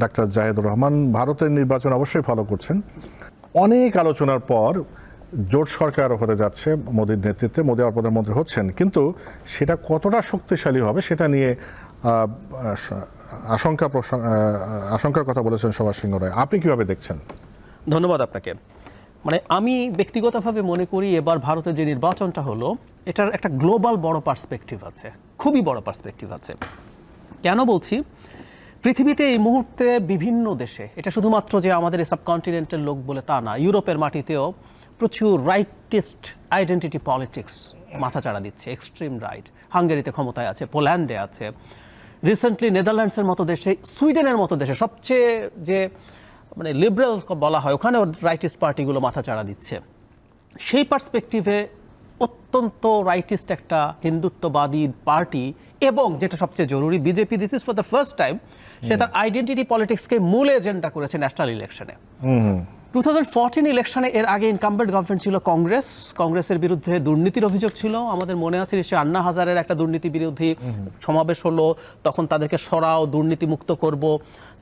Doctor Zahedur Rahman, ভারতের নির্বাচন অবশ্যই ফলো করছেন। অনেক আলোচনার পর জোট সরকার হতে যাচ্ছে মোদির নেতৃত্বে, মোদি আবার প্রধানমন্ত্রী হচ্ছেন, কিন্তু সেটা কতটা শক্তিশালী হবে সেটা নিয়ে আশঙ্কার কথা বলেছেন সুভাষ সিংহ রায়। আপনি কিভাবে দেখছেন? ধন্যবাদ আপনাকে। মানে আমি ব্যক্তিগতভাবে মনে করি এবার ভারতের যে নির্বাচনটা হলো এটার একটা গ্লোবাল বড় পার্সপেক্টিভ আছে, খুবই বড় পার্সপেক্টিভ আছে। কেন বলছি? পৃথিবীতে এই মুহূর্তে বিভিন্ন দেশে, এটা শুধুমাত্র যে আমাদের এই সাবকন্টিনেন্টের লোক বলে তা না, ইউরোপের মাটিতেও প্রচুর রাইটিস্ট আইডেন্টিটি পলিটিক্স মাথাচাড়া দিচ্ছে, এক্সট্রিম রাইট। হাঙ্গেরিতে ক্ষমতায় আছে, পোল্যান্ডে আছে, রিসেন্টলি নেদারল্যান্ডসের মতো দেশে, সুইডেনের মতো দেশে সবচেয়ে যে মানে লিবারেল বলা হয় ওখানেও রাইটিস্ট পার্টিগুলো মাথাচাড়া দিচ্ছে। সেই পার্সপেক্টিভে অত্যন্ত রাইটিস্ট একটা হিন্দুত্ববাদী পার্টি, এবং যেটা সবচেয়ে জরুরি, BJP this is for the first time সে তার আইডেন্টিটি পলিটিক্সকে মূল এজেন্ডা করেছে ন্যাশনাল ইলেকশনে। 2014 ইলেকশনে এর আগে ইনকাম্বেন্ট গভর্নমেন্ট ছিল কংগ্রেস। কংগ্রেসের বিরুদ্ধে দুর্নীতির অভিযোগ ছিল, আমাদের মনে আছে নিশ্চয়ই আন্না হাজারের একটা দুর্নীতি বিরোধী সমাবেশ হলো, তখন তাদেরকে সরাও, দুর্নীতি মুক্ত করব,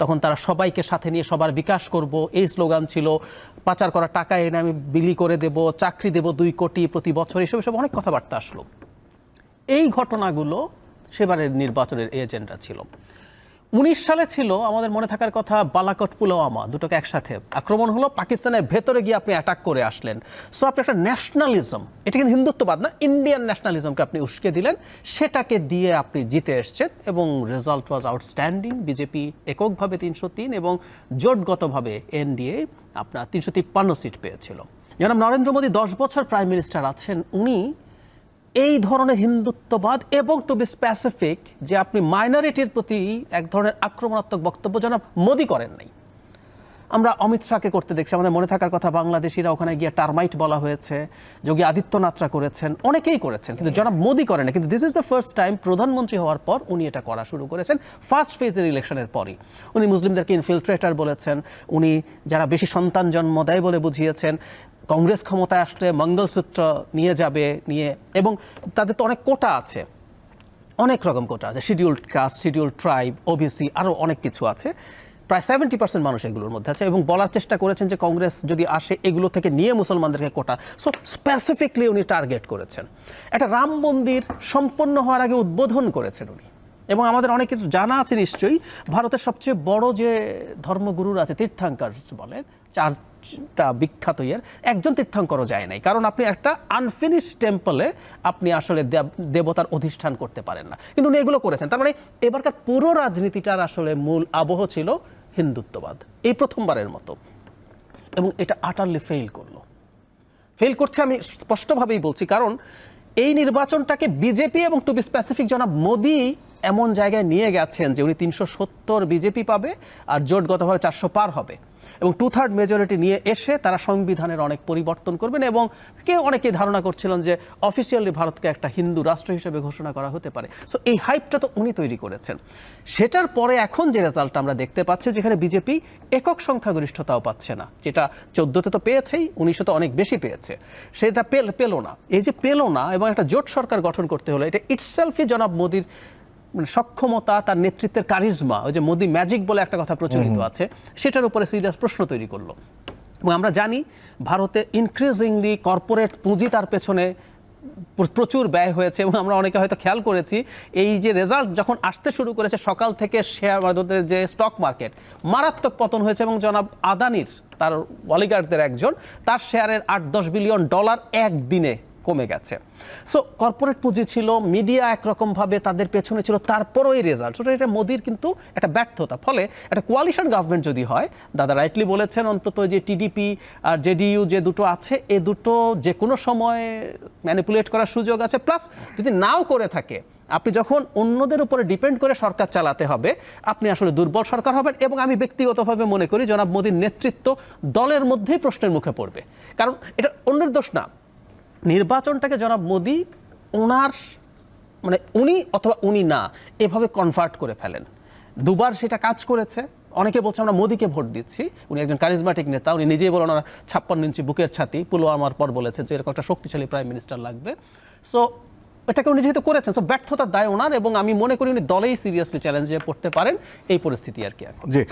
তখন তারা সবাইকে সাথে নিয়ে সবার বিকাশ করব, এই স্লোগান ছিল। পাচার করা টাকা এনে আমি বিলি করে দেব, চাকরি দেব 2 কোটি প্রতি বছর, এসব অনেক কথাবার্তা আসলো। এই ঘটনাগুলো সেবারের নির্বাচনের এজেন্ডা ছিল। 19 সালে ছিল আমাদের মনে থাকার কথা বালাকোট পুলওয়ামা, দুটোকে একসাথে আক্রমণ হলো, পাকিস্তানের ভেতরে গিয়ে আপনি অ্যাটাক করে আসলেন। সো আপনি একটা ন্যাশনালিজম, এটা কিন্তু হিন্দুত্ববাদ না, ইন্ডিয়ান ন্যাশনালিজমকে আপনি উস্কে দিলেন, সেটাকে দিয়ে আপনি জিতে এসছেন এবং রেজাল্ট ওয়াজ আউটস্ট্যান্ডিং। বিজেপি এককভাবে 303 এবং জোটগতভাবে এনডিএ আপনার 353 সিট পেয়েছিল। জনাব নরেন্দ্র মোদী 10 বছর প্রাইম মিনিস্টার আছেন, উনি এই ধরনের হিন্দুত্ববাদ এবং টু বি স্পেসিফিক যে আপনি মাইনরিটির প্রতি এক ধরনের আক্রমণাত্মক বক্তব্য জনাব মোদী করেন নাই। আমরা অমিত শাহকে করতে দেখছি, আমাদের মনে থাকার কথা বাংলাদেশিরা ওখানে গিয়ে টার্মাইট বলা হয়েছে, যোগী আদিত্যনাথরা করেছেন, অনেকেই করেছেন, কিন্তু জনাব মোদী করেন না। কিন্তু this is the first time প্রধানমন্ত্রী হওয়ার পর উনি এটা করা শুরু করেছেন, ফার্স্ট ফেজের ইলেকশনের পরই। উনি মুসলিমদেরকে ইনফিলট্রেটার বলেছেন, উনি যারা বেশি সন্তান জন্ম দেয় বলে বুঝিয়েছেন, কংগ্রেস ক্ষমতায় আসলে মঙ্গলসূত্র নিয়ে যাবে নিয়ে, এবং তাদের তো অনেক কোটা আছে, অনেক রকম কোটা আছে, scheduled caste, scheduled tribe, OBC, আরও অনেক কিছু আছে। প্রায় 70% মানুষ এগুলোর মধ্যে আছে, এবং বলার চেষ্টা করেছেন যে কংগ্রেস যদি আসে এগুলো থেকে নিয়ে মুসলমানদেরকে কোটা। সো স্পেসিফিকলি উনি টার্গেট করেছেন। একটা রাম মন্দির সম্পন্ন হওয়ার আগে উদ্বোধন করেছেন উনি, এবং আমাদের অনেক কিছু জানা আছে নিশ্চয়ই। ভারতের সবচেয়ে বড় যে ধর্মগুরুর আছে, তীর্থাঙ্কর বলেন, 4টা বিখ্যাত একজন তীর্থঙ্করও যায় নাই, কারণ আপনি একটা আনফিনিশ টেম্পলে আপনি আসলে দেবতার অধিষ্ঠান করতে পারেন না, কিন্তু উনি এগুলো করেছেন। তার মানে এবারকার পুরো রাজনীতিটার আসলে মূল আবহ ছিল হিন্দুত্ববাদ, এই প্রথমবারের মতো, এবং এটা আটারলি ফেল করছে। আমি স্পষ্টভাবেই বলছি, কারণ এই নির্বাচনটাকে বিজেপি এবং টু বি স্পেসিফিক জনাব মোদী এমন জায়গায় নিয়ে গেছেন যে উনি 370 বিজেপি পাবে আর জোটগতভাবে 400 পার হবে, এবং 2/3 মেজরিটি নিয়ে এসে তারা সংবিধানের অনেক পরিবর্তন করবেন, এবং অনেকে ধারণা করছিলেন যে অফিসিয়ালি ভারতকে একটা হিন্দু রাষ্ট্র হিসেবে ঘোষণা করা হতে পারে। সো এই হাইপটা তো উনি তৈরি করেছেন। সেটার পরে এখন যে রেজাল্ট আমরা দেখতে পাচ্ছি, যেখানে বিজেপি একক সংখ্যাগরিষ্ঠতাও পাচ্ছে না, যেটা 14তে তো পেয়েছেই, 1900 তো অনেক বেশি পেয়েছে, সেটা পেল না। এই যে পেল না এবং একটা জোট সরকার গঠন করতে হলো, এটা ইটসেলফই জনাব মোদির সক্ষমতা, তার নেতৃত্বের কারিজমা, ওই যে মোদি ম্যাজিক বলে একটা কথা প্রচলিত আছে, সেটার উপরে সিরিয়াস প্রশ্ন তৈরি করলো। এবং আমরা জানি ভারতে ইনক্রিজিংলি কর্পোরেট পুঁজি তার পেছনে প্রচুর ব্যয় হয়েছে, এবং আমরা অনেকে হয়তো খেয়াল করেছি এই যে রেজাল্ট যখন আসতে শুরু করেছে সকাল থেকে শেয়ার যে স্টক মার্কেট মারাত্মক পতন হয়েছে, এবং জনাব আদানির, তার অলিগার্ডদের একজন, তার শেয়ারের $8-10 বিলিয়ন একদিনে কমে গেছে। সো কর্পোরেট পুঁজি ছিল, মিডিয়া একরকমভাবে তাদের পেছনে ছিল, তারপরও এই রেজাল্ট। এটা মোদির কিন্তু একটা ব্যর্থতা। ফলে একটা কোয়ালিশন গভর্নমেন্ট যদি হয়, দাদা রাইটলি বলেছেন, অন্তত যে টিডিপি আর জেডিইউ যে দুটো আছে, এ দুটো যে কোনো সময় ম্যানিপুলেট করার সুযোগ আছে। প্লাস যদি নাও করে থাকে, আপনি যখন অন্যদের উপরে ডিপেন্ড করে সরকার চালাতে হবে, আপনি আসলে দুর্বল সরকার হবেন। এবং আমি ব্যক্তিগতভাবে মনে করি জনাব মোদির নেতৃত্ব দলের মধ্যেই প্রশ্নের মুখে পড়বে, কারণ এটা অন্যের দোষ না। নির্বাচনটাকে জনাব মোদি ওনার মানে উনি অথবা উনি না এভাবে কনভার্ট করে ফেলেন। দুবার সেটা কাজ করেছে। অনেকে বলছে আমরা মোদিকে ভোট দিচ্ছি, উনি একজন কারিজমাটিক নেতা, উনি নিজেই বলেন ওনার 56 ইঞ্চি বুকের ছাতি, পুলওয়ামার পর বলেছেন যে এরকম একটা শক্তিশালী প্রাইম মিনিস্টার লাগবে। সো এটাকে উনি যেহেতু করেছেন, সো ব্যর্থতার দায় ওনার, এবং আমি মনে করি উনি দলেই সিরিয়াসলি চ্যালেঞ্জে পড়তে পারেন এই পরিস্থিতি আর কি এখন। জি।